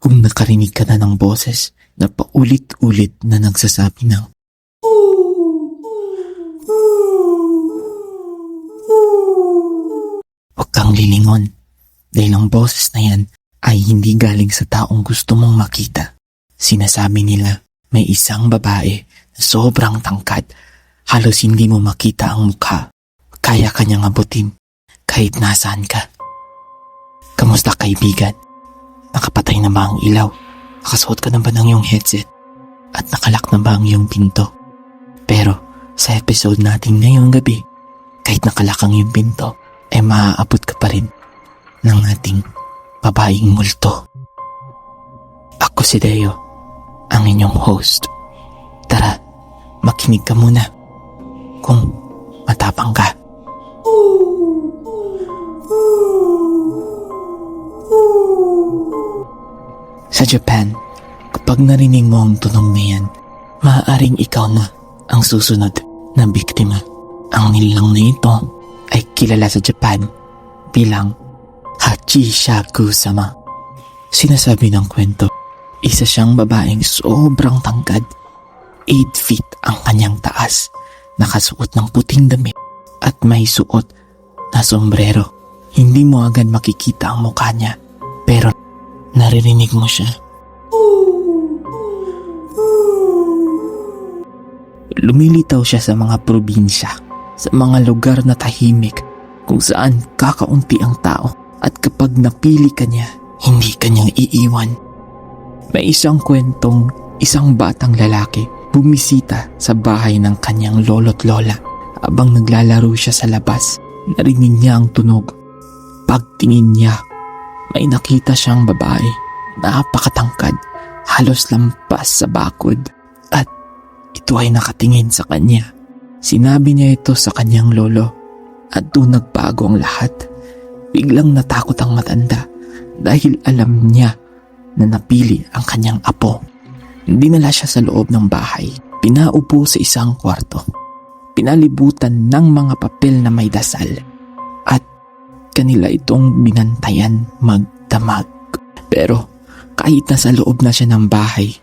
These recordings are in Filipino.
Kung nakarinig ka na ng boses na paulit-ulit na nagsasabi ng huwag kang lilingon dahil ang boses na yan ay hindi galing sa taong gusto mong makita. Sinasabi nila may isang babae na sobrang tangkad, halos hindi mo makita ang mukha. Kaya kanyang abutin kahit nasaan ka. Kamusta kaibigan? Nakapatay na ba ang ilaw? Nakasuot ka na ba ng iyong headset? At nakalak na ba ang iyong pinto? Pero sa episode natin ngayong gabi, kahit nakalak ang iyong pinto, ay maaabot ka pa rin ng ating babaeng multo. Ako si Deo, ang inyong host. Tara, makinig ka muna kung matapang ka. Sa Japan, kapag narinig mo ang tunog na yan, maaaring ikaw na ang susunod na biktima. Ang nilalang na ito ay kilala sa Japan bilang Hachishaku-sama. Sinasabi ng kwento, isa siyang babaeng sobrang tangkad. 8 feet ang kanyang taas, nakasuot ng puting damit at may suot na sombrero. Hindi mo agad makikita ang mukha niya, pero naririnig mo siya. Lumilitaw siya sa mga probinsya, sa mga lugar na tahimik kung saan kakaunti ang tao, at kapag napili ka niya, hindi ka niyang iiwan. May isang kwentong isang batang lalaki bumisita sa bahay ng kanyang lolo't lola. Habang naglalaro siya sa labas, narinig niya ang tunog. Pagtingin niya, may nakita siyang babae, napakatangkad, halos lampas sa bakod, at ito ay nakatingin sa kanya. Sinabi niya ito sa kanyang lolo, at doon nagbago ang lahat. Biglang natakot ang matanda dahil alam niya na napili ang kanyang apo. Dinala siya sa loob ng bahay, pinaupo sa isang kwarto, pinalibutan ng mga papel na may dasal, at kanila itong binantayan magdamag. Pero kahit nasa loob na siya ng bahay,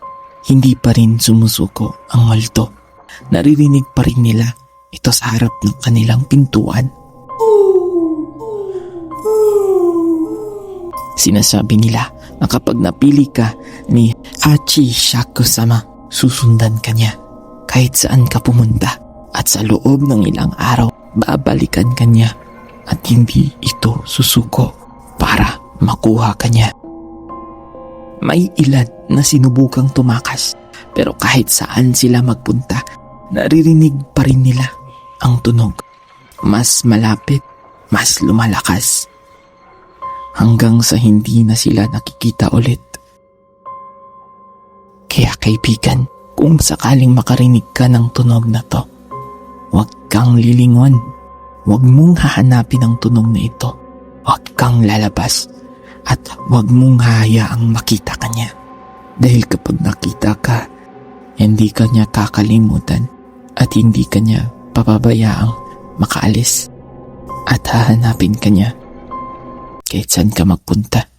hindi pa rin sumusuko ang multo. Naririnig pa rin nila ito sa harap ng kanilang pintuan. Sinasabi nila na kapag napili ka ni Hachishaku-sama, susundan ka niya kahit saan ka pumunta, at sa loob ng ilang araw, babalikan ka niya at hindi ito susuko para makuha ka niya. May ilan na sinubukang tumakas, pero kahit saan sila magpunta, naririnig pa rin nila ang tunog. Mas malapit, mas lumalakas, hanggang sa hindi na sila nakikita ulit. Kaya kaibigan, kung sakaling makarinig ka ng tunog na to, huwag kang lilingon. Huwag mong hahanapin ang tunog na ito. Huwag kang lalabas at huwag mong hahayaang makita ka niya. Dahil kapag nakita ka, hindi ka niya kakalimutan at hindi ka niya papabayaang makaalis, at hahanapin ka niya kahit saan ka magpunta.